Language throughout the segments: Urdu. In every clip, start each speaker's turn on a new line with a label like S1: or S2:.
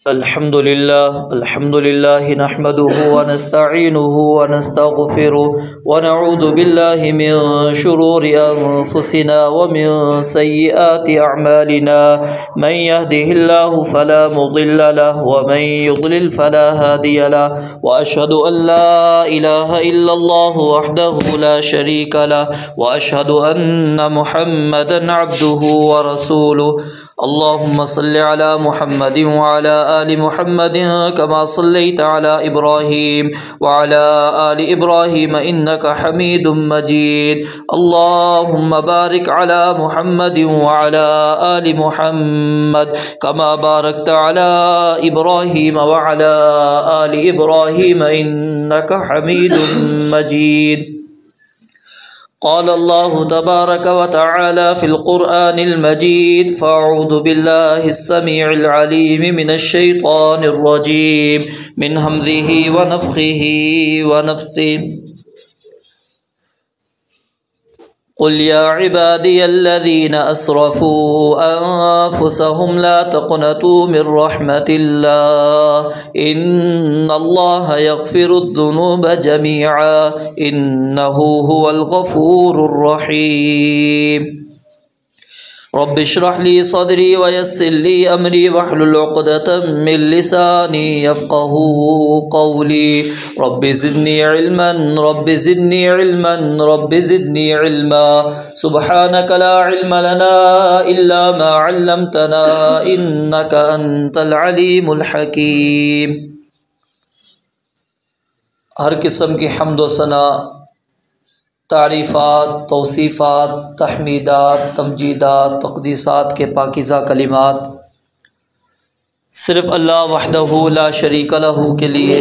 S1: الحمد لله نحمده ونستعينه ونستغفره ونعوذ بالله من شرور أنفسنا ومن سيئات أعمالنا من يهده الله فلا مضل له ومن يضلل فلا هادي له وأشهد أن لا إله إلا الله وحده لا شريك له وأشهد أن محمدا عبده ورسوله اللهم صل على محمد وعلى آل محمد كما صليت على إبراهيم وعلى آل إبراهيم إنك حميد مجيد اللهم بارك على محمد وعلى آل محمد كما باركت على إبراهيم وعلى آل إبراهيم إنك حميد مجيد قال الله تبارك وتعالى في القرآن المجيد فأعوذ بالله السميع العليم من الشيطان الرجيم من همزه ونفخه ونفثه قل يا عبادي الذين أسرفوا أنفسهم لا تقنطوا من رحمة الله إن الله يغفر الذنوب جميعا إنه هو الغفور الرحيم رب اشرح لي صدري ويسر لي أمري واحلل عقدة من لساني يفقهوا قولي رب زدني علما رب زدني علما رب زدني علما سبحانك لا علم لنا إلا ما علمتنا إنك أنت العليم الحكيم۔ ہر قسم کی حمد و ثنا، تعریفات، توصیفات، تحمیدات، تمجیدات، تقدیسات کے پاکیزہ کلمات صرف اللہ وحدہ لا شریک لہ کے لیے۔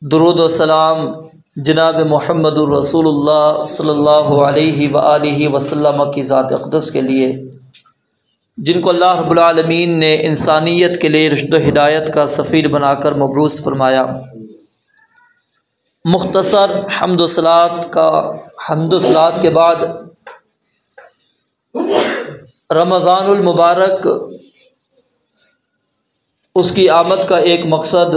S1: درود و سلام جناب محمد الرسول اللہ صلی اللہ علیہ وآلہ وسلم کی ذات اقدس کے لیے، جن کو اللہ رب العالمین نے انسانیت کے لیے رشد و ہدایت کا سفیر بنا کر مبعوث فرمایا۔ مختصر حمد و صلات کے بعد رمضان المبارک، اس کی آمد کا ایک مقصد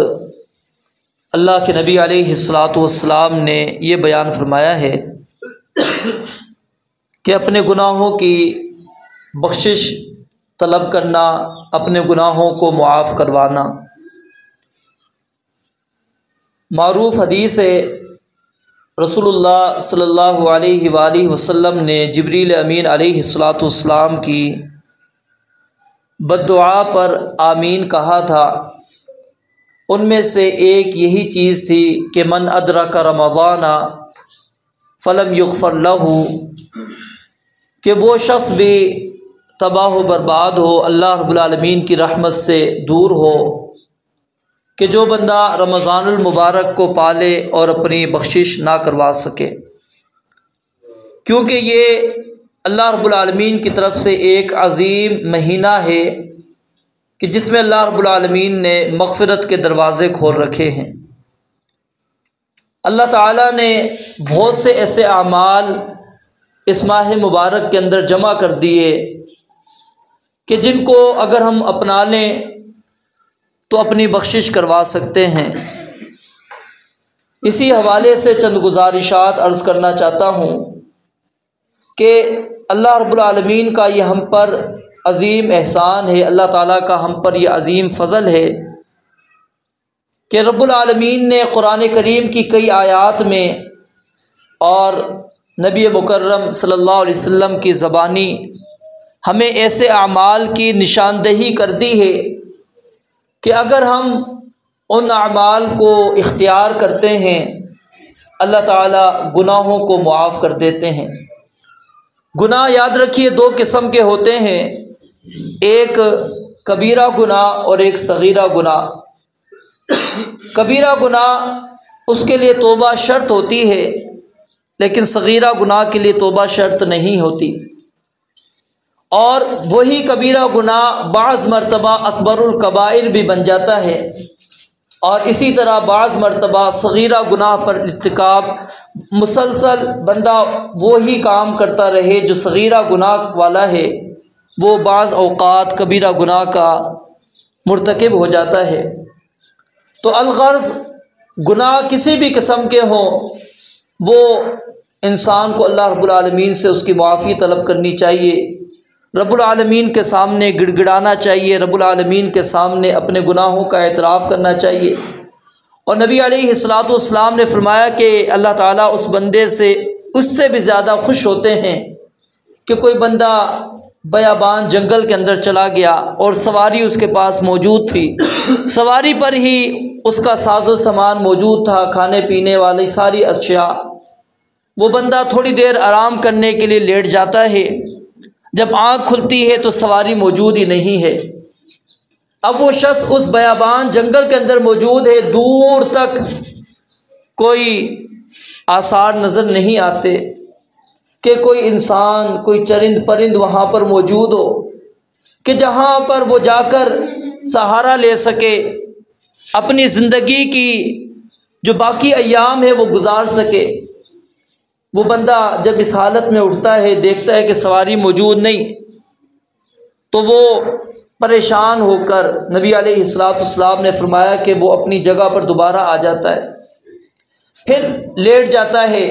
S1: اللہ کے نبی علیہ الصلاۃ والسلام نے یہ بیان فرمایا ہے کہ اپنے گناہوں کی بخشش طلب کرنا، اپنے گناہوں کو معاف کروانا۔ معروف حدیث ہے، رسول اللہ صلی اللہ علیہ وآلہ وسلم نے جبریل امین علیہ الصلاۃ والسلام کی بد دعا پر آمین کہا تھا۔ ان میں سے ایک یہی چیز تھی کہ من ادرک رمضان فلم یغفر لہ، کہ وہ شخص بھی تباہ و برباد ہو، اللہ رب العالمین کی رحمت سے دور ہو، کہ جو بندہ رمضان المبارک کو پالے اور اپنی بخشش نہ کروا سکے، کیونکہ یہ اللہ رب العالمین کی طرف سے ایک عظیم مہینہ ہے کہ جس میں اللہ رب العالمین نے مغفرت کے دروازے کھول رکھے ہیں۔ اللہ تعالیٰ نے بہت سے ایسے اعمال اس ماہ مبارک کے اندر جمع کر دیے کہ جن کو اگر ہم اپنا لیں تو اپنی بخشش کروا سکتے ہیں۔ اسی حوالے سے چند گزارشات عرض کرنا چاہتا ہوں کہ اللہ رب العالمین کا یہ ہم پر عظیم احسان ہے، اللہ تعالیٰ کا ہم پر یہ عظیم فضل ہے کہ رب العالمین نے قرآن کریم کی کئی آیات میں اور نبی مکرم صلی اللہ علیہ وسلم کی زبانی ہمیں ایسے اعمال کی نشاندہی کر دی ہے کہ اگر ہم ان اعمال کو اختیار کرتے ہیں اللہ تعالیٰ گناہوں کو معاف کر دیتے ہیں۔ گناہ یاد رکھیے دو قسم کے ہوتے ہیں، ایک کبیرہ گناہ اور ایک صغیرہ گناہ۔ کبیرہ گناہ اس کے لیے توبہ شرط ہوتی ہے، لیکن صغیرہ گناہ کے لیے توبہ شرط نہیں ہوتی، اور وہی کبیرہ گناہ بعض مرتبہ اکبر الکبائر بھی بن جاتا ہے، اور اسی طرح بعض مرتبہ صغیرہ گناہ پر ارتکاب مسلسل بندہ وہی کام کرتا رہے جو صغیرہ گناہ والا ہے، وہ بعض اوقات کبیرہ گناہ کا مرتکب ہو جاتا ہے۔ تو الغرض گناہ کسی بھی قسم کے ہوں، وہ انسان کو اللہ رب العالمین سے اس کی معافی طلب کرنی چاہیے، رب العالمین کے سامنے گڑ گڑانا چاہیے، رب العالمین کے سامنے اپنے گناہوں کا اعتراف کرنا چاہیے۔ اور نبی علیہ الصلاۃ والسلام نے فرمایا کہ اللہ تعالیٰ اس بندے سے اس سے بھی زیادہ خوش ہوتے ہیں کہ کوئی بندہ بیابان جنگل کے اندر چلا گیا اور سواری اس کے پاس موجود تھی، سواری پر ہی اس کا ساز و سامان موجود تھا، کھانے پینے والی ساری اشیاء۔ وہ بندہ تھوڑی دیر آرام کرنے کے لیے لیٹ جاتا ہے، جب آنکھ کھلتی ہے تو سواری موجود ہی نہیں ہے۔ اب وہ شخص اس بیابان جنگل کے اندر موجود ہے، دور تک کوئی آثار نظر نہیں آتے کہ کوئی انسان، کوئی چرند پرند وہاں پر موجود ہو کہ جہاں پر وہ جا کر سہارا لے سکے، اپنی زندگی کی جو باقی ایام ہے وہ گزار سکے۔ وہ بندہ جب اس حالت میں اٹھتا ہے، دیکھتا ہے کہ سواری موجود نہیں، تو وہ پریشان ہو کر نبی علیہ الصلوۃ والسلام نے فرمایا کہ وہ اپنی جگہ پر دوبارہ آ جاتا ہے، پھر لیٹ جاتا ہے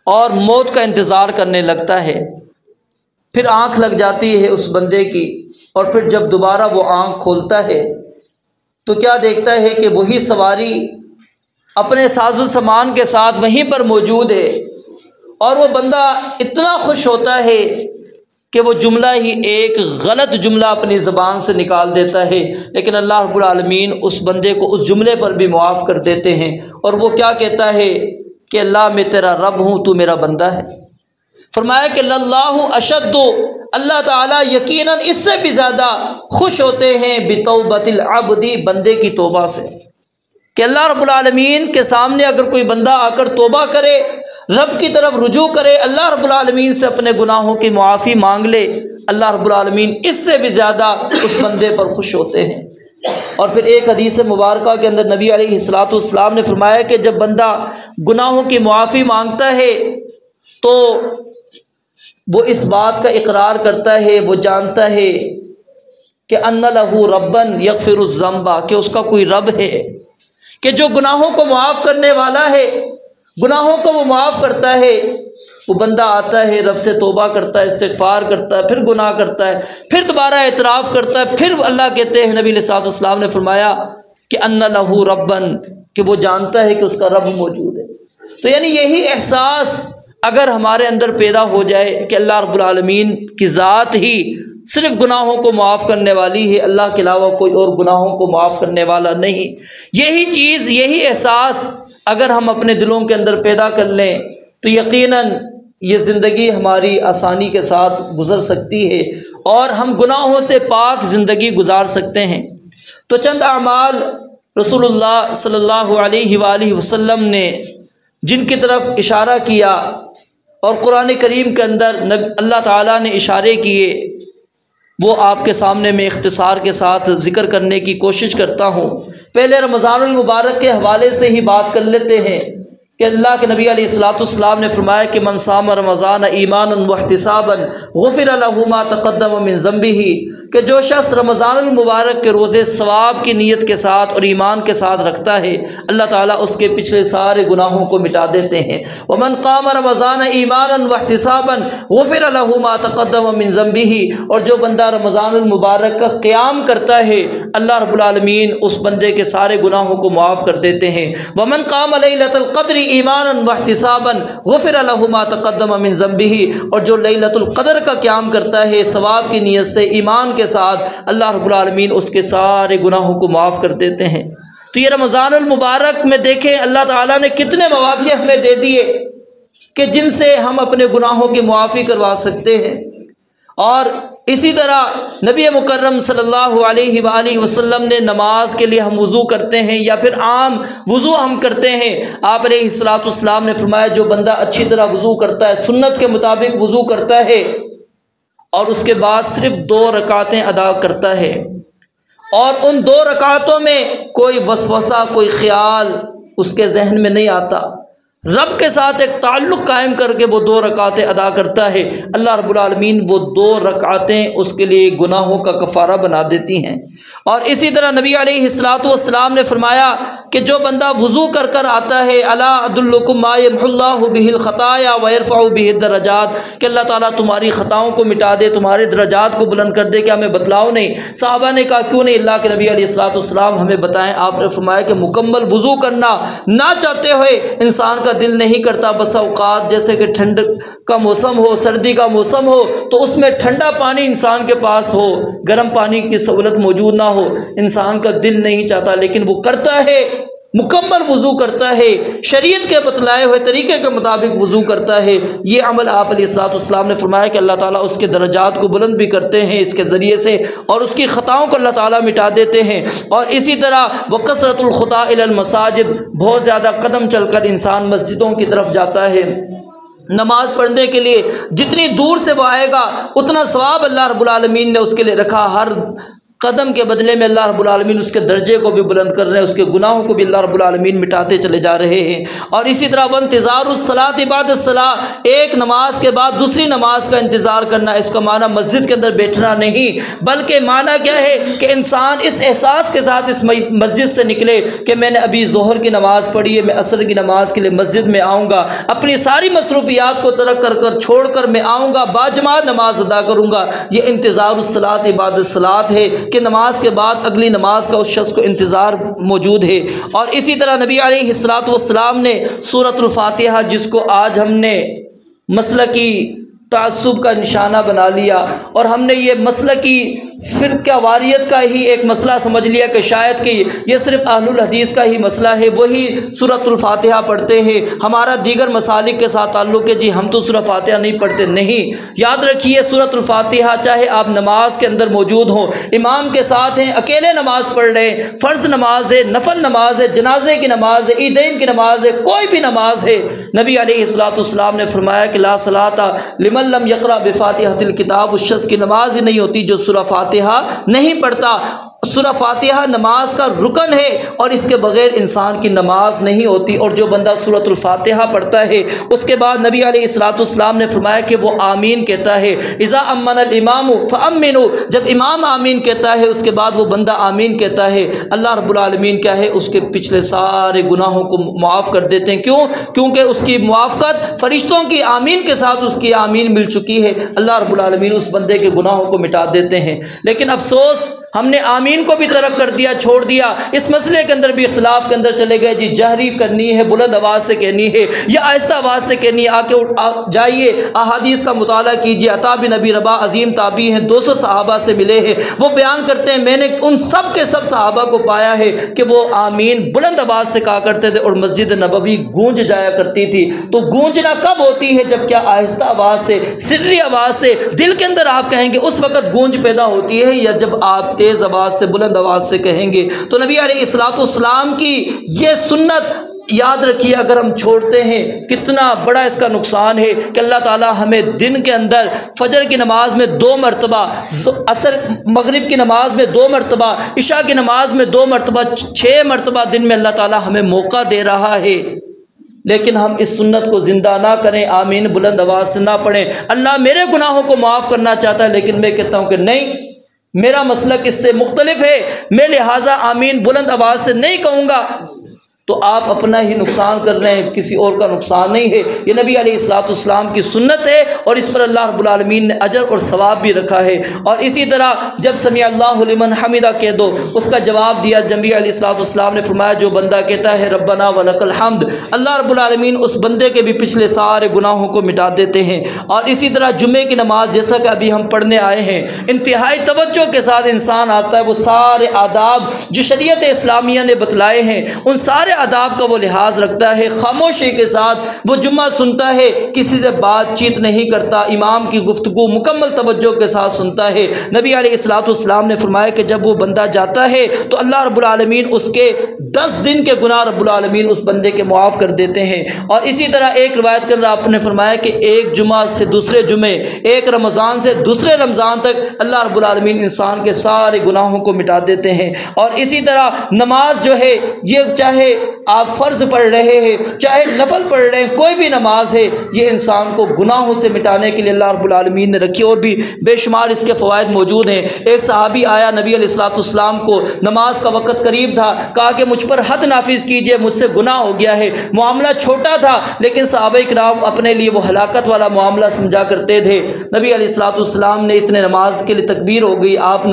S1: اور موت کا انتظار کرنے لگتا ہے۔ پھر آنکھ لگ جاتی ہے اس بندے کی، اور پھر جب دوبارہ وہ آنکھ کھولتا ہے تو کیا دیکھتا ہے کہ وہی سواری اپنے ساز و سامان کے ساتھ وہیں پر موجود ہے، اور وہ بندہ اتنا خوش ہوتا ہے کہ وہ جملہ ہی ایک غلط جملہ اپنی زبان سے نکال دیتا ہے، لیکن اللہ رب العالمین اس بندے کو اس جملے پر بھی معاف کر دیتے ہیں، اور وہ کیا کہتا ہے کہ اللہ میں تیرا رب ہوں، تو میرا بندہ ہے۔ فرمایا کہ اللہ اشد، اللہ تعالیٰ یقیناً اس سے بھی زیادہ خوش ہوتے ہیں بتوبۃ العبد، بندے کی توبہ سے، کہ اللہ رب العالمین کے سامنے اگر کوئی بندہ آ کر توبہ کرے، رب کی طرف رجوع کرے، اللہ رب العالمین سے اپنے گناہوں کی معافی مانگ لے، اللہ رب العالمین اس سے بھی زیادہ اس بندے پر خوش ہوتے ہیں۔ اور پھر ایک حدیث مبارکہ کے اندر نبی علیہ الصلوۃ والسلام نے فرمایا کہ جب بندہ گناہوں کی معافی مانگتا ہے تو وہ اس بات کا اقرار کرتا ہے، وہ جانتا ہے کہ ان لہ ربا یغفر الذنب، کہ اس کا کوئی رب ہے کہ جو گناہوں کو معاف کرنے والا ہے، گناہوں کو وہ معاف کرتا ہے۔ وہ بندہ آتا ہے، رب سے توبہ کرتا ہے، استغفار کرتا ہے، پھر گناہ کرتا ہے، پھر دوبارہ اعتراف کرتا ہے، پھر اللہ کہتے ہیں، نبی علیہ الصلوۃ والسلام نے فرمایا کہ ان لہ ربا، کہ وہ جانتا ہے کہ اس کا رب موجود ہے۔ تو یعنی یہی احساس اگر ہمارے اندر پیدا ہو جائے کہ اللہ رب العالمین کی ذات ہی صرف گناہوں کو معاف کرنے والی ہے، اللہ کے علاوہ کوئی اور گناہوں کو معاف کرنے والا نہیں، یہی چیز، یہی احساس اگر ہم اپنے دلوں کے اندر پیدا کر لیں تو یقیناً یہ زندگی ہماری آسانی کے ساتھ گزر سکتی ہے اور ہم گناہوں سے پاک زندگی گزار سکتے ہیں۔ تو چند اعمال رسول اللہ صلی اللہ علیہ وآلہ وسلم نے جن کی طرف اشارہ کیا اور قرآن کریم کے اندر اللہ تعالیٰ نے اشارے کیے، وہ آپ کے سامنے میں اختصار کے ساتھ ذکر کرنے کی کوشش کرتا ہوں۔ پہلے رمضان المبارک کے حوالے سے ہی بات کر لیتے ہیں کہ اللہ کے نبی علیہ الصلوۃ والسلام نے فرمایا کہ من صام رمضان ایمانا واحتسابا غفر له ما تقدم من ذنبه، کہ جو شخص رمضان المبارک کے روزے ثواب کی نیت کے ساتھ اور ایمان کے ساتھ رکھتا ہے، اللہ تعالیٰ اس کے پچھلے سارے گناہوں کو مٹا دیتے ہیں۔ ومن قام رمضان ایمانا واحتسابا غفر له ما تقدم من ذنبه، اور جو بندہ رمضان المبارک کا قیام کرتا ہے، اللہ رب العالمین اس بندے کے سارے گناہوں کو معاف کر دیتے ہیں۔ ومن قام لیلۃ القدر ایمانا واحتسابا غفر له ما تقدم من ذنبه، اور جو لیلۃ القدر کا قیام کرتا ہے ثواب کی نیت سے، ایمان کے ساتھ، اللہ رب العالمین اس کے سارے گناہوں کو معاف کر دیتے ہیں۔ تو یہ رمضان المبارک میں دیکھیں اللہ تعالیٰ نے کتنے مواقع ہمیں دے دیے کہ جن سے ہم اپنے گناہوں کی معافی کروا سکتے ہیں۔ اور اسی طرح نبی مکرم صلی اللہ علیہ وآلہ وسلم نے نماز کے لیے ہم وضو کرتے ہیں یا پھر عام وضو ہم کرتے ہیں، آپ علیہ الصلوۃ والسلام نے فرمایا جو بندہ اچھی طرح وضو کرتا ہے، سنت کے مطابق وضو کرتا ہے اور اس کے بعد صرف 2 رکعتیں ادا کرتا ہے، اور ان 2 رکعتوں میں کوئی وسوسہ، کوئی خیال اس کے ذہن میں نہیں آتا، رب کے ساتھ ایک تعلق قائم کر کے وہ 2 رکعتیں ادا کرتا ہے، اللہ رب العالمین وہ 2 رکعتیں اس کے لیے گناہوں کا کفارہ بنا دیتی ہیں۔ اور اسی طرح نبی علیہ الصلوۃ والسلام نے فرمایا کہ جو بندہ وضو کر کر آتا ہے، الا ادلکم ما یمحو اللہ بہ الخطایا ویرفع بہ الدرجات، کہ اللہ تعالیٰ تمہاری خطاؤں کو مٹا دے، تمہارے درجات کو بلند کر دے، کیا ہمیں بتلاؤ نہیں؟ صحابہ نے کہا کیوں نہیں اللہ کے نبی علیہ الصلوۃ والسلام ہمیں بتائیں۔ آپ نے فرمایا کہ مکمل وضو کرنا نہ چاہتے ہوئے انسان کا دل نہیں کرتا، بس اوقات جیسے کہ ٹھنڈ کا موسم ہو، سردی کا موسم ہو، تو اس میں ٹھنڈا پانی انسان کے پاس ہو، گرم پانی کی سہولت موجود نہ ہو، انسان کا دل نہیں چاہتا، لیکن وہ کرتا ہے، مکمل وضو کرتا ہے، شریعت کے بتلائے ہوئے طریقے کے مطابق وضو کرتا ہے۔ یہ عمل آپ علیہ الصلوۃ والسلام نے فرمایا کہ اللہ تعالیٰ اس کے درجات کو بلند بھی کرتے ہیں اس کے ذریعے سے، اور اس کی خطاؤں کو اللہ تعالیٰ مٹا دیتے ہیں۔ اور اسی طرح وکثرۃ الخطا الی المساجد، بہت زیادہ قدم چل کر انسان مسجدوں کی طرف جاتا ہے نماز پڑھنے کے لیے، جتنی دور سے وہ آئے گا اتنا ثواب اللہ رب العالمین نے اس کے لیے رکھا، ہر قدم کے بدلے میں اللہ رب العالمین اس کے درجے کو بھی بلند کر رہے ہیں، اس کے گناہوں کو بھی اللہ رب العالمین مٹاتے چلے جا رہے ہیں۔ اور اسی طرح وانتظار الصلاۃ بعد الصلاۃ، ایک نماز کے بعد دوسری نماز کا انتظار کرنا، اس کا معنی مسجد کے اندر بیٹھنا نہیں، بلکہ معنی کیا ہے کہ انسان اس احساس کے ساتھ اس مسجد سے نکلے کہ میں نے ابھی ظہر کی نماز پڑھی ہے، میں عصر کی نماز کے لیے مسجد میں آؤں گا، اپنی ساری مصروفیات کو ترک کر چھوڑ کر میں آؤں گا، باجماعت نماز ادا کروں گا۔ یہ انتظار الصلاۃ بعد الصلاۃ ہے کہ نماز کے بعد اگلی نماز کا اس شخص کو انتظار موجود ہے۔ اور اسی طرح نبی علیہ الصلوۃ والسلام نے سورۃ الفاتحہ، جس کو آج ہم نے مسلکی تعصب کا نشانہ بنا لیا، اور ہم نے یہ مسلکی فرقہ واریت کا ہی ایک مسئلہ سمجھ لیا کہ شاید کہ یہ صرف اہل الحدیث کا ہی مسئلہ ہے، وہی سورۃ الفاتحہ پڑھتے ہیں، ہمارا دیگر مسالک کے ساتھ تعلق ہے، جی ہم تو سورۃ فاتحہ نہیں پڑھتے۔ نہیں، یاد رکھیے سورۃ الفاتحہ چاہے آپ نماز کے اندر موجود ہوں، امام کے ساتھ ہیں، اکیلے نماز پڑھ رہے ہیں، فرض نماز ہے، نفل نماز ہے، جنازے کی نماز ہے، عیدین کی نماز ہے، کوئی بھی نماز ہے، نبی علیہ الصلوۃ والسلام نے فرمایا کہ لا صلاۃ لمن لم یقرأ بفاتحۃ الکتاب، اس شخص کی نماز ہی نہیں ہوتی جو سورہ فاتحہ نہیں پڑھتا۔ سورہ فاتحہ نماز کا رکن ہے، اور اس کے بغیر انسان کی نماز نہیں ہوتی۔ اور جو بندہ سورۃ الفاتحہ پڑھتا ہے اس کے بعد نبی علیہ الصلوۃ والسلام نے فرمایا کہ وہ آمین کہتا ہے، اذا امن الامام فامنوا، جب امام آمین کہتا ہے اس کے بعد وہ بندہ آمین کہتا ہے، اللہ رب العالمین کیا ہے اس کے پچھلے سارے گناہوں کو معاف کر دیتے ہیں۔ کیوں؟ کیونکہ اس کی موافقت فرشتوں کی آمین کے ساتھ اس کی آمین مل چکی ہے، اللہ رب العالمین اس بندے کے گناہوں کو مٹا دیتے ہیں۔ لیکن افسوس ہم نے آمین کو بھی ترک کر دیا، چھوڑ دیا، اس مسئلے کے اندر بھی اختلاف کے اندر چلے گئے، جی جہری کرنی ہے، بلند آواز سے کہنی ہے یا آہستہ آواز سے کہنی ہے۔ آ کے جائیے احادیث کا مطالعہ کیجیے، عطا بن ابی رباح عظیم تابعی ہیں، 200 صحابہ سے ملے ہیں، وہ بیان کرتے ہیں میں نے ان سب کے سب صحابہ کو پایا ہے کہ وہ آمین بلند آواز سے کہا کرتے تھے، اور مسجد نبوی گونج جایا کرتی تھی۔ تو گونجنا کب ہوتی ہے؟ جب کیا آہستہ آواز سے، سری آواز سے دل کے اندر آپ کہیں گے، اس وقت گونج پیدا ہوتی ہے، یا جب آپ تیز آواز سے، بلند آواز سے کہیں گے۔ تو نبی علیہ الصلوۃ والسلام کی یہ سنت یاد رکھیے، اگر ہم چھوڑتے ہیں کتنا بڑا اس کا نقصان ہے کہ اللہ تعالیٰ ہمیں دن کے اندر فجر کی نماز میں 2 مرتبہ، عصر مغرب کی نماز میں 2 مرتبہ، عشاء کی نماز میں 2 مرتبہ، 6 مرتبہ دن میں اللہ تعالیٰ ہمیں موقع دے رہا ہے، لیکن ہم اس سنت کو زندہ نہ کریں، آمین بلند آواز سے نہ پڑھیں۔ اللہ میرے گناہوں کو معاف کرنا چاہتا ہے، لیکن میں کہتا ہوں کہ نہیں، میرا مسلک اس سے مختلف ہے، میں لہٰذا آمین بلند آواز سے نہیں کہوں گا، تو آپ اپنا ہی نقصان کر رہے ہیں، کسی اور کا نقصان نہیں ہے۔ یہ نبی علیہ الصلوۃ والسلام کی سنت ہے، اور اس پر اللہ رب العالمین نے اجر اور ثواب بھی رکھا ہے۔ اور اسی طرح جب سمع اللہ لمن حمدہ کہہ دو، اس کا جواب دیا نبی علیہ الصلوۃ والسلام نے فرمایا جو بندہ کہتا ہے ربنا ولک الحمد، اللہ رب العالمین اس بندے کے بھی پچھلے سارے گناہوں کو مٹا دیتے ہیں۔ اور اسی طرح جمعے کی نماز جیسا کہ ابھی ہم پڑھنے آئے ہیں، انتہائی توجہ کے ساتھ انسان آتا ہے، وہ سارے آداب جو شریعت اسلامیہ نے بتلائے ہیں ان سارے آداب کا وہ لحاظ رکھتا ہے، خاموشی کے ساتھ وہ جمعہ سنتا ہے، کسی سے بات چیت نہیں کرتا، امام کی گفتگو مکمل توجہ کے ساتھ سنتا ہے۔ نبی علیہ الصلوۃ والسلام نے فرمایا کہ جب وہ بندہ جاتا ہے تو اللہ رب العالمین اس کے 10 دن کے گناہ رب العالمین اس بندے کے معاف کر دیتے ہیں۔ اور اسی طرح ایک روایت کے اندر آپ نے فرمایا کہ ایک جمعہ سے دوسرے جمعے، ایک رمضان سے دوسرے رمضان تک اللہ رب العالمین انسان کے سارے گناہوں کو مٹا دیتے ہیں۔ اور اسی طرح نماز جو ہے یہ چاہے آپ فرض پڑھ رہے ہیں چاہے نفل پڑھ رہے ہیں، کوئی بھی نماز ہے یہ انسان کو گناہوں سے مٹانے کے لیے اللہ رب العالمین نے رکھی، اور بھی بے شمار اس کے فوائد موجود ہیں۔ ایک صحابی آیا نبی علیہ السلام کو، نماز کا وقت قریب تھا، کہا کہ مجھ پر حد نافذ کیجئے، مجھ سے گناہ ہو گیا ہے۔ معاملہ چھوٹا تھا لیکن صحابہ کرام اپنے لیے وہ ہلاکت والا معاملہ سمجھا کرتے تھے۔ نبی علیہ السلام نے اتنے نماز کے لیے تکبیر ہو گئی، آپ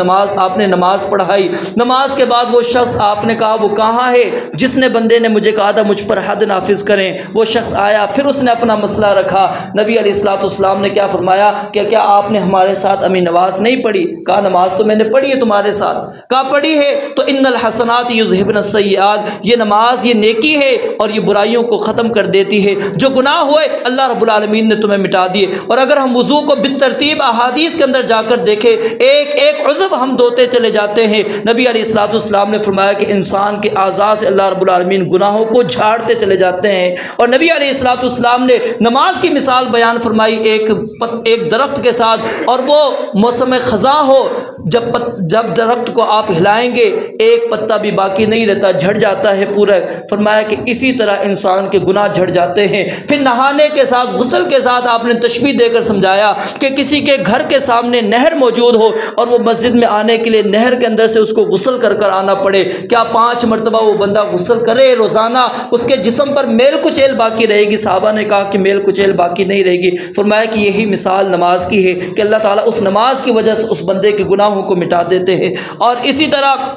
S1: نے نماز پڑھائی۔ نماز کے بعد وہ شخص آپ نے کہا وہ کہاں ہے جس نے بندے نے مجھے کہا تھا مجھ پر حد نافذ کریں؟ وہ شخص آیا، پھر اس نے اپنا مسئلہ رکھا۔ نبی علیہ السلام نے کیا فرمایا کہ کیا آپ نے ہمارے ساتھ امی نماز نہیں پڑھی؟ کہا نماز تو میں نے پڑھی ہے تمہارے ساتھ۔ کہا پڑھی ہے تو ان الحسنات یذہبن السیئات، یہ نماز یہ نیکی ہے اور یہ برائیوں کو ختم کر دیتی ہے، جو گناہ ہوئے اللہ رب العالمین نے تمہیں مٹا دیے۔ اور اگر ہم وضو کو بالترتیب احادیث کے اندر جا کر دیکھیں، ایک ایک عضو ہم دھوتے چلے جاتے ہیں۔ نبی علیہ السلام نے فرمایا کہ انسان کے اعضاء سے اللہ رب العالمین گناہوں کو جھاڑتے چلے جاتے ہیں۔ اور نبی علیہ السلام نے نماز کی مثال بیان فرمائی ایک درخت کے ساتھ، اور وہ موسم خزاں ہو، جب درخت کو آپ ہلائیں گے ایک پتا بھی باقی نہیں رہتا، جھڑ جاتا ہے پورا۔ فرمایا کہ اسی طرح انسان کے گناہ جھڑ جاتے ہیں۔ پھر نہانے کے ساتھ، غسل کے ساتھ آپ نے تشبیہ دے کر سمجھایا کہ کسی کے گھر کے سامنے نہر موجود ہو اور وہ مسجد میں آنے کے لیے نہر کے اندر سے اس کو غسل کر کر آنا پڑے، کیا 5 مرتبہ وہ بندہ غسل کرے روزانہ، اس کے جسم پر میل کچیل باقی رہے گی؟ صحابہ نے کہا کہ میل کچیل باقی نہیں رہے گی۔ فرمایا کہ یہی مثال نماز کی ہے کہ اللہ تعالیٰ اس نماز کی وجہ سے اس بندے کے گناہوں کو مٹا دیتے ہیں۔ اور اسی طرح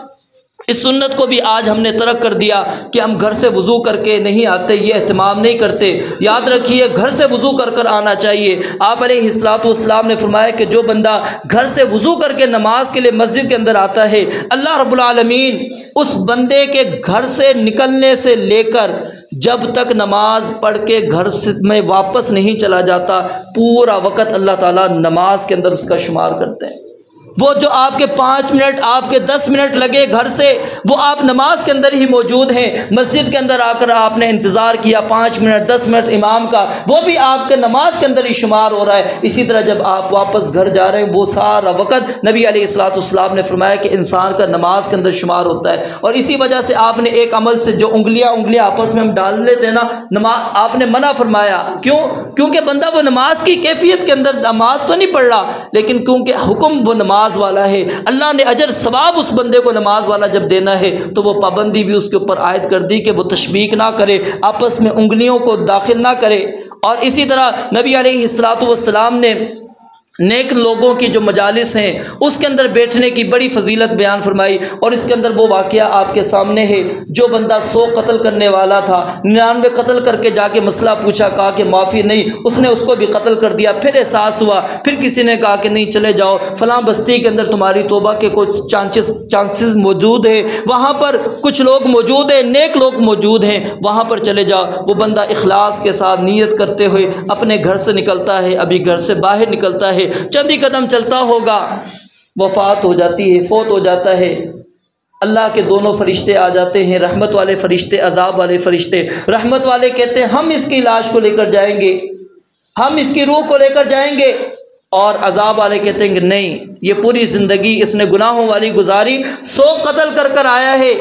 S1: اس سنت کو بھی آج ہم نے ترک کر دیا کہ ہم گھر سے وضو کر کے نہیں آتے، یہ اہتمام نہیں کرتے۔ یاد رکھیے گھر سے وضو کر کر آنا چاہیے۔ آپ علیہ السلام نے فرمایا کہ جو بندہ گھر سے وضو کر کے نماز کے لیے مسجد کے اندر آتا ہے، اللہ رب العالمین اس بندے کے گھر سے نکلنے سے لے کر جب تک نماز پڑھ کے گھر میں واپس نہیں چلا جاتا، پورا وقت اللہ تعالیٰ نماز کے اندر اس کا شمار کرتے ہیں۔ وہ جو آپ کے 5 منٹ، آپ کے 10 منٹ لگے گھر سے، وہ آپ نماز کے اندر ہی موجود ہیں۔ مسجد کے اندر آ کر آپ نے انتظار کیا 5 منٹ 10 منٹ امام کا، وہ بھی آپ کے نماز کے اندر ہی شمار ہو رہا ہے۔ اسی طرح جب آپ واپس گھر جا رہے ہیں، وہ سارا وقت نبی علیہ السلام نے فرمایا کہ انسان کا نماز کے اندر شمار ہوتا ہے۔ اور اسی وجہ سے آپ نے ایک عمل سے جو انگلیاں آپس میں ہم ڈال لیتے ہیں نا، آپ نے منع فرمایا۔ کیونکہ بندہ وہ نماز کی کیفیت کے اندر نماز تو نہیں پڑھ رہا، لیکن کیونکہ حکم وہ نماز والا ہے، اللہ نے اجر ثواب اس بندے کو نماز والا جب دینا ہے تو وہ پابندی بھی اس کے اوپر عائد کر دی کہ وہ تشبیک نہ کرے، آپس میں انگلیوں کو داخل نہ کرے۔ اور اسی طرح نبی علیہ السلام نے نیک لوگوں کی جو مجالس ہیں اس کے اندر بیٹھنے کی بڑی فضیلت بیان فرمائی، اور اس کے اندر وہ واقعہ آپ کے سامنے ہے۔ جو بندہ 100 قتل کرنے والا تھا، 99 قتل کر کے جا کے مسئلہ پوچھا، کہا کہ معافی نہیں، اس نے اس کو بھی قتل کر دیا۔ پھر احساس ہوا، پھر کسی نے کہا کہ نہیں چلے جاؤ فلاں بستی کے اندر تمہاری توبہ کے کچھ چانسز موجود ہیں، وہاں پر کچھ لوگ موجود ہیں، نیک لوگ موجود ہیں، وہاں پر چلے جاؤ۔ وہ بندہ اخلاص کے ساتھ نیت کرتے ہوئے اپنے گھر سے نکلتا ہے، ابھی گھر سے باہر نکلتا ہے، چند ہی قدم چلتا ہوگا، وفات ہو جاتی ہے، فوت ہو جاتا ہے۔ اللہ کے دونوں فرشتے آ جاتے ہیں، رحمت والے فرشتے، عذاب والے فرشتے۔ رحمت والے کہتے ہیں ہم اس کی لاش کو لے کر جائیں گے، ہم اس کی روح کو لے کر جائیں گے، اور عذاب والے کہتے ہیں کہ نہیں، یہ پوری زندگی اس نے گناہوں والی گزاری، 100 قتل کر کر آیا ہے،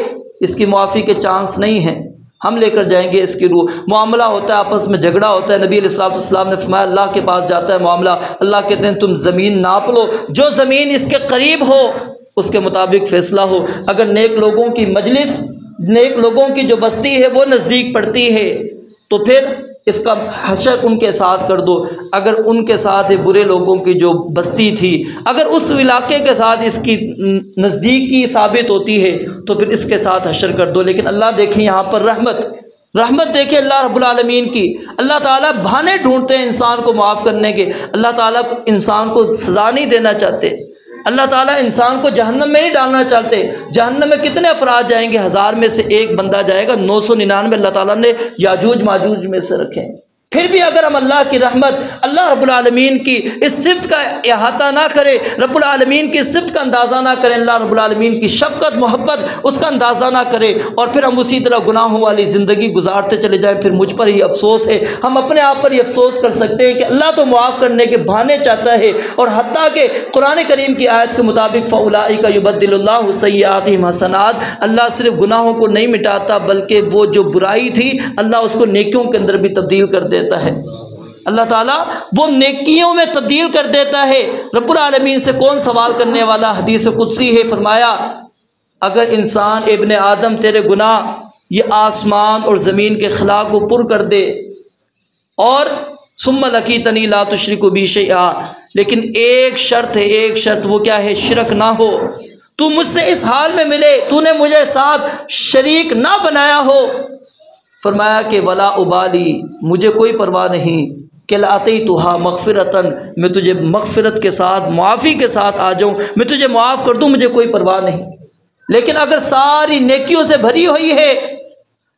S1: اس کی معافی کے چانس نہیں ہیں، ہم لے کر جائیں گے اس کی روح۔ معاملہ ہوتا ہے، آپس میں جھگڑا ہوتا ہے، نبی علیہ السلام نے فرمایا اللہ کے پاس جاتا ہے معاملہ، اللہ کہتے ہیں تم زمین ناپ لو، جو زمین اس کے قریب ہو اس کے مطابق فیصلہ ہو۔ اگر نیک لوگوں کی مجلس، نیک لوگوں کی جو بستی ہے وہ نزدیک پڑتی ہے تو پھر اس کا حشر ان کے ساتھ کر دو۔ اگر ان کے ساتھ برے لوگوں کی جو بستی تھی، اگر اس علاقے کے ساتھ اس کی نزدیکی ثابت ہوتی ہے تو پھر اس کے ساتھ حشر کر دو۔ لیکن اللہ دیکھیں یہاں پر رحمت دیکھیں اللہ رب العالمین کی۔ اللہ تعالیٰ بہانے ڈھونڈتے ہیں انسان کو معاف کرنے کے، اللہ تعالیٰ انسان کو سزا نہیں دینا چاہتے، اللہ تعالیٰ انسان کو جہنم میں نہیں ڈالنا چاہتے۔ جہنم میں کتنے افراد جائیں گے؟ 1000 میں سے ایک بندہ جائے گا، 999 اللہ تعالیٰ نے یاجوج ماجوج میں سے رکھے ہیں۔ پھر بھی اگر ہم اللہ کی رحمت، اللہ رب العالمین کی اس صفت کا احاطہ نہ کریں، رب العالمین کی صفت کا اندازہ نہ کریں، اللہ رب العالمین کی شفقت محبت اس کا اندازہ نہ کریں، اور پھر ہم اسی طرح گناہوں والی زندگی گزارتے چلے جائیں، پھر مجھ پر ہی افسوس ہے۔ ہم اپنے آپ پر ہی افسوس کر سکتے ہیں کہ اللہ تو معاف کرنے کے بہانے چاہتا ہے، اور حتیٰ کہ قرآن کریم کی آیت کے مطابق فَأُولَٰئِكَ يُبَدِّلُ اللَّهُ سَيِّئَاتِهِمْ حَسَنَاتٍ، اللہ صرف گناہوں کو نہیں مٹاتا بلکہ وہ جو برائی تھی اللہ اس کو نیکیوں کے اندر بھی تبدیل کر دیتا ہے۔ اللہ تعالیٰ وہ نیکیوں میں تبدیل کر دیتا ہے۔ رب العالمین سے کون سوال کرنے والا؟ حدیث قدسی ہے، فرمایا اگر انسان ابن آدم تیرے گناہ یہ آسمان اور زمین کے خلا کو پر کر دے، اور ثم لقیتنی لا تشرک بی شیئا، لیکن ایک شرط ہے، ایک شرط، وہ کیا ہے؟ شرک نہ ہو، تو مجھ سے اس حال میں ملے، تو نے مجھے ساتھ شریک نہ بنایا ہو۔ فرمایا کہ ولا ابالی، مجھے کوئی پرواہ نہیں، کہ لاتیتھا مغفرتاً، میں تجھے مغفرت کے ساتھ، معافی کے ساتھ آ جاؤں، میں تجھے معاف کر دوں، مجھے کوئی پرواہ نہیں۔ لیکن اگر ساری نیکیوں سے بھری ہوئی ہے،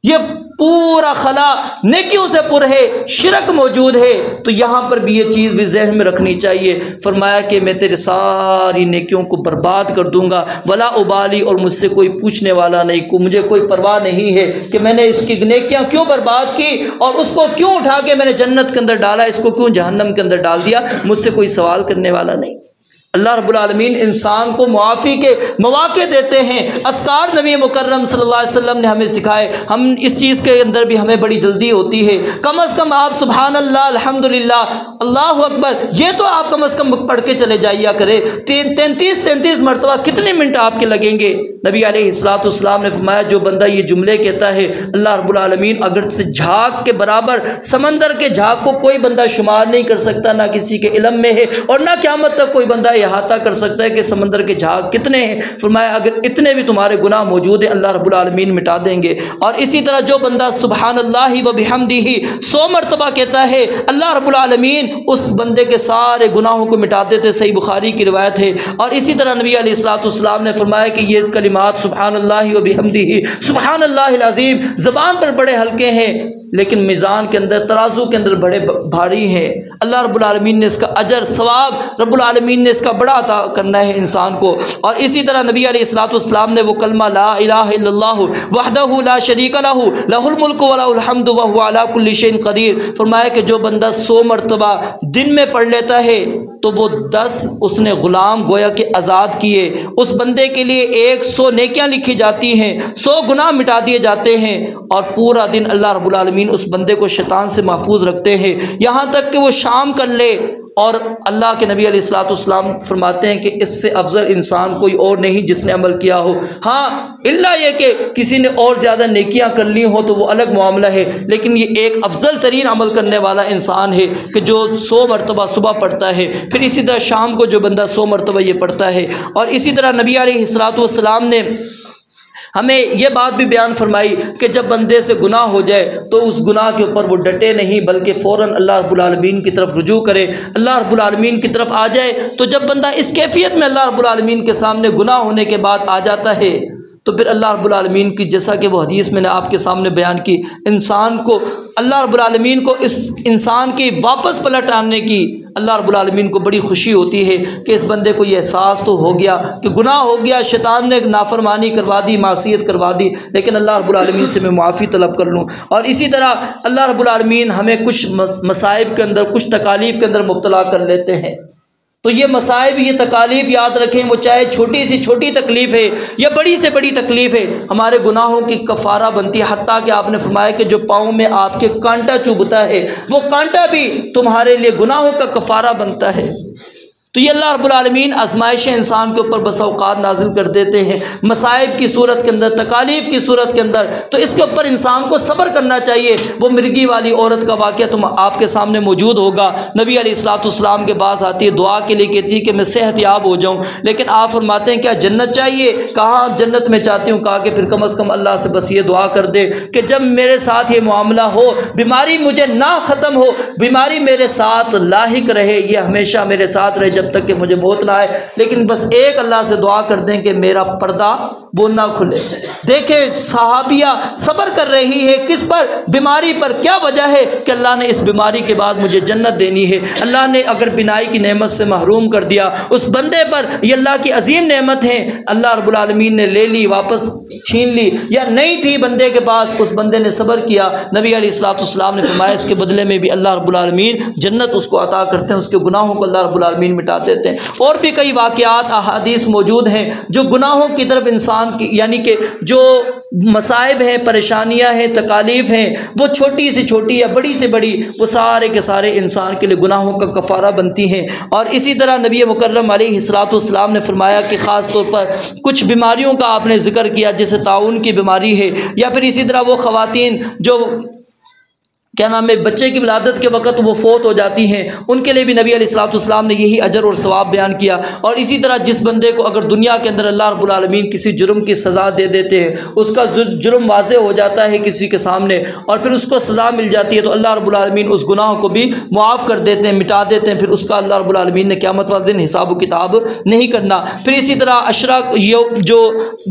S1: یہ پورا خلا نیکیوں سے پر ہے، شرک موجود ہے، تو یہاں پر بھی یہ چیز بھی ذہن میں رکھنی چاہیے۔ فرمایا کہ میں تیرے ساری نیکیوں کو برباد کر دوں گا، ولا ابالی، اور مجھ سے کوئی پوچھنے والا نہیں، مجھے کوئی پرواہ نہیں ہے کہ میں نے اس کی نیکیاں کیوں برباد کی، اور اس کو کیوں اٹھا کے میں نے جنت کے اندر ڈالا، اس کو کیوں جہنم کے اندر ڈال دیا، مجھ سے کوئی سوال کرنے والا نہیں۔ اللہ رب العالمین انسان کو معافی کے مواقع دیتے ہیں۔ اذکار نبی مکرم صلی اللہ علیہ وسلم نے ہمیں سکھائے، ہم اس چیز کے اندر بھی ہمیں بڑی جلدی ہوتی ہے۔ کم از کم آپ سبحان اللہ، الحمدللہ، اللہ اکبر، یہ تو آپ کم از کم پڑھ کے چلے جائیا کرے۔ 33 مرتبہ کتنے منٹ آپ کے لگیں گے؟ نبی علیہ الصلوۃ والسلام نے فرمایا جو بندہ یہ جملے کہتا ہے، اللہ رب العالمین اگر سے جھاگ کے برابر، سمندر کے جھاگ کو کوئی بندہ شمار نہیں کر سکتا، نہ کسی کے علم میں ہے، اور نہ قیامت تک کوئی بندہ احاطہ کر سکتا ہے کہ سمندر کے جھاگ کتنے ہیں۔ فرمایا اگر اتنے بھی تمہارے گناہ موجود ہیں، اللہ رب العالمین مٹا دیں گے۔ اور اسی طرح جو بندہ سبحان اللہ و بحمدہ 100 مرتبہ کہتا ہے، اللہ رب العالمین اس بندے کے سارے گناہوں کو مٹا دیتے۔ صحیح بخاری کی روایت ہے۔ اور اسی طرح نبی علیہ الصلوۃ والسلام نے فرمایا کہ یہ کلمات سبحان اللہ و بحمدہ، سبحان اللہ العظیم، زبان پر بڑے ہلکے ہیں لیکن میزان کے اندر، ترازو کے اندر بڑے بھاری ہیں۔ اللہ رب العالمین نے اس کا اجر ثواب، رب العالمین نے اس کا بڑا عطا کرنا ہے انسان کو۔ اور اسی طرح نبی علیہ الصلوۃ والسلام نے وہ کلمہ لا الہ الا اللہ وحدہ لا شریک لہ لہ الملک و لہ الحمد وہو علی کل شیء قدیر، فرمایا کہ جو بندہ 100 مرتبہ دن میں پڑھ لیتا ہے تو وہ 10 اس نے غلام گویا کہ آزاد کیے، اس بندے کے لیے 100 نیکیاں لکھی جاتی ہیں، 100 گناہ مٹا دیے جاتے ہیں، اور پورا دن اللہ رب العالمین اس بندے کو شیطان سے محفوظ رکھتے ہیں، یہاں تک کہ وہ شام کر لے۔ اور اللہ کے نبی علیہ الصلوۃ والسلام فرماتے ہیں کہ اس سے افضل انسان کوئی اور نہیں جس نے عمل کیا ہو، ہاں الا یہ کہ کسی نے اور زیادہ نیکیاں کر لی ہو تو وہ الگ معاملہ ہے، لیکن یہ ایک افضل ترین عمل کرنے والا انسان ہے کہ جو 100 مرتبہ صبح پڑھتا ہے، پھر اسی طرح شام کو جو بندہ 100 مرتبہ یہ پڑھتا ہے۔ اور اسی طرح نبی علیہ الصلوۃ والسلام نے ہمیں یہ بات بھی بیان فرمائی کہ جب بندے سے گناہ ہو جائے تو اس گناہ کے اوپر وہ ڈٹے نہیں بلکہ فوراً اللہ رب العالمین کی طرف رجوع کرے، اللہ رب العالمین کی طرف آ جائے۔ تو جب بندہ اس کیفیت میں اللہ رب العالمین کے سامنے گناہ ہونے کے بعد آ جاتا ہے تو پھر اللہ رب العالمین کی، جیسا کہ وہ حدیث میں نے آپ کے سامنے بیان کی، انسان کو، اللہ رب العالمین کو اس انسان کی واپس پلٹ آنے کی اللہ رب العالمین کو بڑی خوشی ہوتی ہے کہ اس بندے کو یہ احساس تو ہو گیا کہ گناہ ہو گیا، شیطان نے نافرمانی کروا دی، معصیت کروا دی، لیکن اللہ رب العالمین سے میں معافی طلب کر لوں۔ اور اسی طرح اللہ رب العالمین ہمیں کچھ مصائب کے اندر، کچھ تکالیف کے اندر مبتلا کر لیتے ہیں، تو یہ مصائب، یہ تکالیف یاد رکھیں، وہ چاہے چھوٹی سی چھوٹی تکلیف ہے یا بڑی سے بڑی تکلیف ہے، ہمارے گناہوں کی کفارہ بنتی ہے۔ حتیٰ کہ آپ نے فرمایا کہ جو پاؤں میں آپ کے کانٹا چبھتا ہے وہ کانٹا بھی تمہارے لیے گناہوں کا کفارہ بنتا ہے۔ تو یہ اللہ رب العالمین آزمائشیں انسان کے اوپر بس اوقات نازل کر دیتے ہیں مصائب کی صورت کے اندر، تکالیف کی صورت کے اندر، تو اس کے اوپر انسان کو صبر کرنا چاہیے۔ وہ مرغی والی عورت کا واقعہ تم آپ کے سامنے موجود ہوگا، نبی علیہ الصلوۃ والسلام کے پاس آتی ہے، دعا کے لیے کہتی ہے کہ میں صحت یاب ہو جاؤں، لیکن آپ فرماتے ہیں کیا جنت چاہیے؟ کہا جنت میں چاہتی ہوں۔ کہا کہ پھر کم از کم اللہ سے بس یہ دعا کر دے کہ جب میرے ساتھ یہ معاملہ ہو، بیماری مجھے نہ ختم ہو، بیماری میرے ساتھ لاحق رہے، یہ ہمیشہ میرے ساتھ رہے، جب تک کہ مجھے موت نہ آئے، لیکن بس ایک اللہ سے دعا کر دیں کہ میرا پردہ وہ نہ کھلے۔ دیکھیں صحابیہ صبر کر رہی ہے کس پر؟ بیماری پر۔ کیا وجہ ہے کہ اللہ نے اس بیماری کے بعد مجھے جنت دینی ہے۔ اللہ نے اگر بینائی کی نعمت سے محروم کر دیا اس بندے پر، یہ اللہ کی عظیم نعمت ہے، اللہ رب العالمین نے لے لی، واپس چھین لی، یا نہیں تھی بندے کے پاس، اس بندے نے صبر کیا، نبی علیہ الصلوۃ والسلام نے فرمایا اس کے بدلے میں بھی اللہ رب العالمین جنت اس کو عطا کرتے ہیں، اس کے گناہوں کو اللہ رب العالمین مٹا دیتے ہیں۔ اور بھی کئی واقعات احادیث موجود ہیں جو گناہوں کی طرف انسان کی، یعنی کہ جو مصائب ہیں، پریشانیاں ہیں، تکالیف ہیں، وہ چھوٹی سے چھوٹی یا بڑی سے بڑی، وہ سارے کے سارے انسان کے لیے گناہوں کا کفارہ بنتی ہیں۔ اور اسی طرح نبی مکرم علیہ الصلوۃ والسلام نے فرمایا کہ خاص طور پر کچھ بیماریوں کا آپ نے ذکر کیا، جیسے طاعون کی بیماری ہے، یا پھر اسی طرح وہ خواتین جو کیا نام ہے بچے کی ولادت کے وقت وہ فوت ہو جاتی ہیں، ان کے لیے بھی نبی علیہ الصلوۃ والسلام نے یہی اجر اور ثواب بیان کیا۔ اور اسی طرح جس بندے کو اگر دنیا کے اندر اللہ رب العالمین کسی جرم کی سزا دے دیتے ہیں، اس کا جرم واضح ہو جاتا ہے کسی کے سامنے اور پھر اس کو سزا مل جاتی ہے، تو اللہ رب العالمین اس گناہ کو بھی معاف کر دیتے ہیں، مٹا دیتے ہیں، پھر اس کا اللہ رب العالمین نے قیامت والے دن حساب و کتاب نہیں کرنا۔ پھر اسی طرح عشرہ جو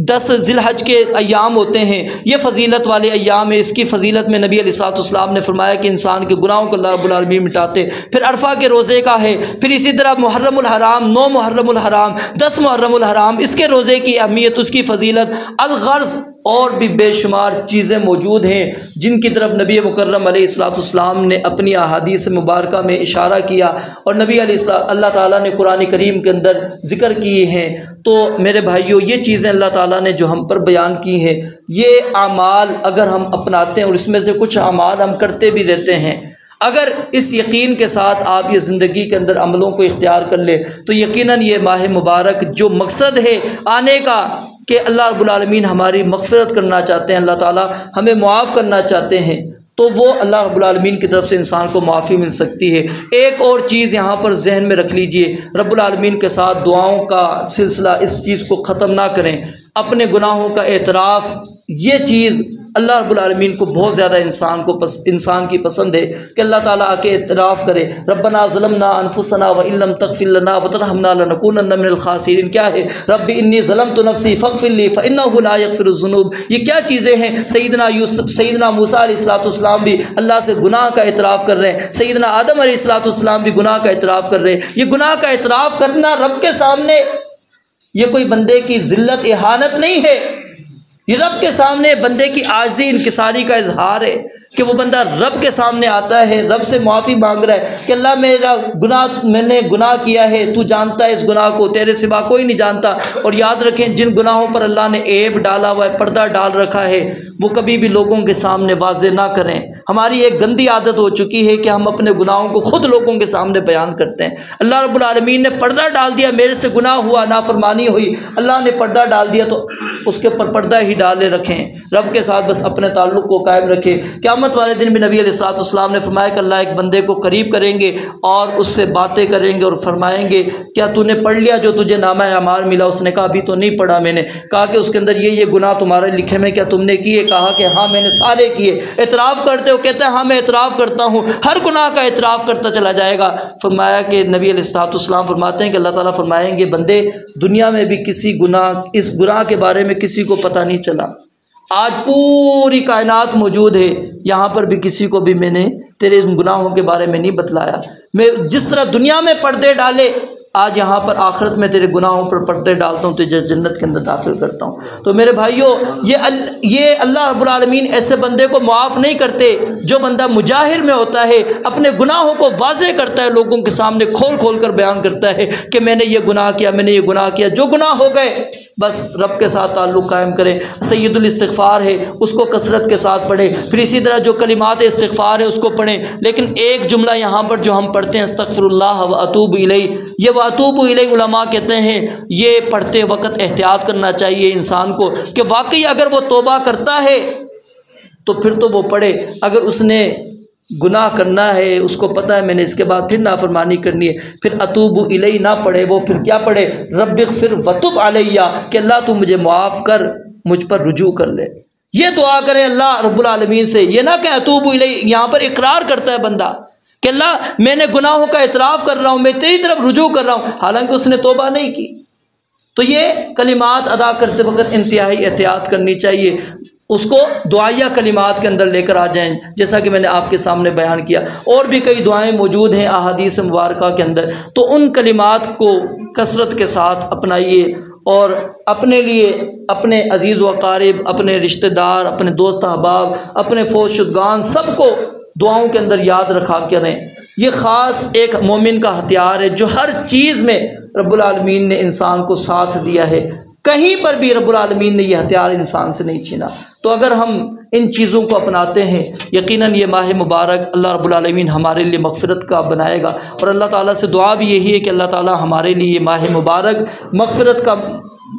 S1: 10 ذی الحج کے ایام ہوتے ہیں، یہ فضیلت والے ایام ہیں، اس کی فضیلت میں نبی علیہ الصلوۃ والسلام نے فرمایا کہ انسان کے گناہوں کو اللہ رب العالمین مٹاتے۔ پھر عرفہ کے روزے کا ہے، پھر اسی طرح محرم الحرام، 9 محرم الحرام، 10 محرم الحرام، اس کے روزے کی اہمیت، اس کی فضیلت، الغرض اور بھی بے شمار چیزیں موجود ہیں جن کی طرف نبی مکرم علیہ الصلوۃ والسلام نے اپنی احادیث مبارکہ میں اشارہ کیا، اور نبی علیہ اللہ تعالیٰ نے قرآن کریم کے اندر ذکر کیے ہیں۔ تو میرے بھائیوں، یہ چیزیں اللہ تعالیٰ نے جو ہم پر بیان کی ہیں، یہ اعمال اگر ہم اپناتے ہیں، اور اس میں سے کچھ اعمال ہم کرتے بھی رہتے ہیں، اگر اس یقین کے ساتھ آپ یہ زندگی کے اندر عملوں کو اختیار کر لیں، تو یقیناً یہ ماہ مبارک جو مقصد ہے آنے کا کہ اللہ رب العالمین ہماری مغفرت کرنا چاہتے ہیں، اللہ تعالیٰ ہمیں معاف کرنا چاہتے ہیں، تو وہ اللہ رب العالمین کی طرف سے انسان کو معافی مل سکتی ہے۔ ایک اور چیز یہاں پر ذہن میں رکھ لیجئے، رب العالمین کے ساتھ دعاؤں کا سلسلہ، اس چیز کو ختم نہ کریں۔ اپنے گناہوں کا اعتراف، یہ چیز اللہ رب العالمین کو بہت زیادہ انسان کی پسند ہے کہ اللہ تعالیٰ آ کے اعتراف کرے، ربنا ظلمنا انفسنا وان لم تغفر لنا وترحمنا لنکونن من الخاسرین۔ کیا ہے؟ رب انی ظلمت نفسی فاغفر لی فانہ لا یغفر الذنوب۔ یہ کیا چیزیں ہیں؟ سیدنا موسیٰ علیہ السلام بھی اللہ سے گناہ کا اعتراف کر رہے ہیں، سیدنا آدم علیہ السلام بھی گناہ کا اعتراف کر رہے ہیں۔ یہ گناہ کا اعتراف کرنا رب کے سامنے، یہ کوئی بندے کی ذلت اہانت نہیں ہے، یہ رب کے سامنے بندے کی عاجزی انکساری کا اظہار ہے کہ وہ بندہ رب کے سامنے آتا ہے، رب سے معافی مانگ رہا ہے کہ اللہ میں نے گناہ کیا ہے، تو جانتا ہے اس گناہ کو، تیرے سوا کوئی نہیں جانتا۔ اور یاد رکھیں، جن گناہوں پر اللہ نے عیب ڈالا ہوا ہے، پردہ ڈال رکھا ہے، وہ کبھی بھی لوگوں کے سامنے واضح نہ کریں۔ ہماری ایک گندی عادت ہو چکی ہے کہ ہم اپنے گناہوں کو خود لوگوں کے سامنے بیان کرتے ہیں۔ اللہ رب العالمین نے پردہ ڈال دیا، میرے سے گناہ ہوا، نافرمانی ہوئی، اللہ نے پردہ ڈال دیا، تو اس کے اوپر پردہ ہی ڈالے رکھیں، رب کے ساتھ بس اپنے تعلق کو قائم رکھیں۔ قیامت والے دن بھی نبی علیہ الصلوۃ والسلام نے فرمایا کہ اللہ ایک بندے کو قریب کریں گے اور اس سے باتیں کریں گے اور فرمائیں گے کیا تو نے پڑھ لیا جو تجھے نامہ اعمال ملا؟ اس نے کہا ابھی تو نہیں پڑھا میں نے۔ کہا کہ اس کے اندر یہ گناہ تمہارے لکھے میں، کیا تم نے کیے؟ کہا کہ ہاں میں نے سارے کیے۔ اعتراف کرتے ہو؟ کہتا ہے ہاں میں اعتراف کرتا ہوں، ہر گناہ کا اعتراف کرتا چلا جائے گا۔ فرمایا کہ نبی علیہ الصلوۃ والسلام فرماتے ہیں کہ اللہ تعالیٰ فرمائیں گے بندے دنیا میں بھی کسی اس گناہ کے بارے میں کسی کو پتہ نہیں چلا، آج پوری کائنات موجود ہے، یہاں پر بھی کسی کو بھی میں نے تیرے ان گناہوں کے بارے میں نہیں بتلایا۔ میں جس طرح دنیا میں پردے ڈالے، آج یہاں پر آخرت میں تیرے گناہوں پر پردے ڈالتا ہوں، تجھے جنت کے اندر داخل کرتا ہوں۔ تو میرے بھائیوں، یہ اللہ رب العالمین ایسے بندے کو معاف نہیں کرتے جو بندہ مجاہر میں ہوتا ہے، اپنے گناہوں کو واضح کرتا ہے، لوگوں کے سامنے کھول کھول کر بیان کرتا ہے کہ میں نے یہ گناہ کیا، میں نے یہ گناہ کیا۔ جو گناہ ہو گئے بس رب کے ساتھ تعلق قائم کرے۔ سید الاستغفار ہے، اس کو کثرت کے ساتھ پڑھیں، پھر اسی طرح جو کلمات استغفار ہے اس کو پڑھیں۔ لیکن ایک جملہ یہاں پر جو ہم پڑھتے ہیں استغفر اللہ واتوب الیہ، یہ واتوب الیہ علماء کہتے ہیں یہ پڑھتے وقت احتیاط کرنا چاہیے انسان کو کہ واقعی اگر وہ توبہ کرتا ہے تو پھر تو وہ پڑھے، اگر اس نے گناہ کرنا ہے، اس کو پتہ ہے میں نے اس کے بعد پھر نافرمانی کرنی ہے، پھر اتوب الیہ نہ پڑھے، وہ پھر کیا پڑھے؟ رب اغفر وتب علیہ، کہ اللہ تو مجھے معاف کر، مجھ پر رجوع کر لے۔ یہ دعا کرے اللہ رب العالمین سے، یہ نہ کہ اتوب الیہ۔ یہاں پر اقرار کرتا ہے بندہ کہ اللہ میں نے گناہوں کا اعتراف کر رہا ہوں، میں تیری طرف رجوع کر رہا ہوں، حالانکہ اس نے توبہ نہیں کی۔ تو یہ کلمات ادا کرتے وقت انتہائی احتیاط کرنی چاہیے، اس کو دعائیہ کلمات کے اندر لے کر آ جائیں، جیسا کہ میں نے آپ کے سامنے بیان کیا۔ اور بھی کئی دعائیں موجود ہیں احادیث مبارکہ کے اندر، تو ان کلمات کو کثرت کے ساتھ اپنائیے، اور اپنے لیے، اپنے عزیز و اقارب، اپنے رشتہ دار، اپنے دوست احباب، اپنے فوت شدگان، سب کو دعاؤں کے اندر یاد رکھا کریں۔ یہ خاص ایک مومن کا ہتھیار ہے جو ہر چیز میں رب العالمین نے انسان کو ساتھ دیا ہے، کہیں پر بھی رب العالمین نے یہ ہتھیار انسان سے نہیں چھینا۔ تو اگر ہم ان چیزوں کو اپناتے ہیں، یقیناً یہ ماہ مبارک اللہ رب العالمین ہمارے لیے مغفرت کا بنائے گا، اور اللہ تعالیٰ سے دعا بھی یہی ہے کہ اللہ تعالیٰ ہمارے لیے یہ ماہ مبارک مغفرت کا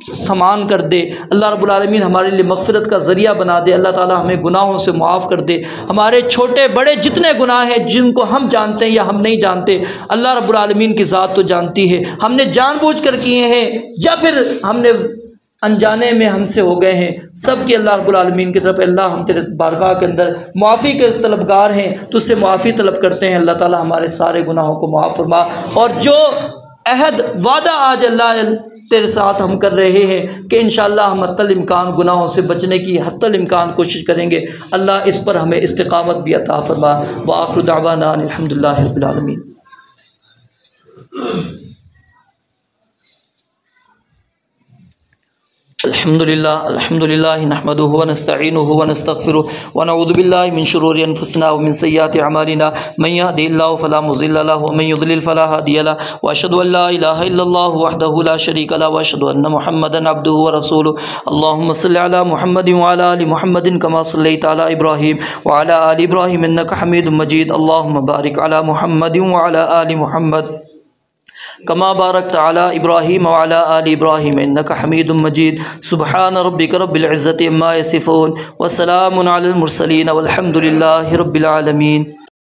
S1: سامان کر دے، اللہ رب العالمین ہمارے لیے مغفرت کا ذریعہ بنا دے، اللہ تعالیٰ ہمیں گناہوں سے معاف کر دے، ہمارے چھوٹے بڑے جتنے گناہ ہیں جن کو ہم جانتے ہیں یا ہم نہیں جانتے، اللہ رب العالمین کی ذات تو جانتی ہے، ہم نے جان بوجھ کر کیے ہیں یا پھر ہم نے انجانے میں ہم سے ہو گئے ہیں، سب کی اللہ رب العالمین کی طرف اللہ ہم تیرے بارگاہ کے اندر معافی کے طلبگار ہیں، تجھ سے معافی طلب کرتے ہیں، اللہ تعالیٰ ہمارے سارے گناہوں کو معاف فرما، اور جو عہد وعدہ آج اللہ تیرے ساتھ ہم کر رہے ہیں کہ انشاءاللہ ہم حتی الامکان گناہوں سے بچنے کی حتی الامکان کوشش کریں گے، اللہ اس پر ہمیں استقامت بھی عطا فرما۔ وآخر دعوانا الحمدللہ رب العالمین۔ الحمدللہ نحمده ونستعینه ونستغفره ونعوذ باللہ من شرور انفسنا ومن سیئات اعمالنا، من يهده الله فلا مضل له ومن يضلل فلا هادي له، واشهد ان لا اله الا الله وحده لا شريك له، واشهد ان محمدا عبده ورسوله۔ اللهم صل على محمد وعلى ال محمد كما صليت على ابراهيم وعلى ال ابراهيم انك حميد مجيد، اللهم بارك على محمد وعلى ال محمد كما باركت على إبراهيم وعلى آل إبراهيم إنك حميد مجيد۔ سبحان ربك رب العزة عما يصفون، وسلام على المرسلين، والحمد لله رب العالمين۔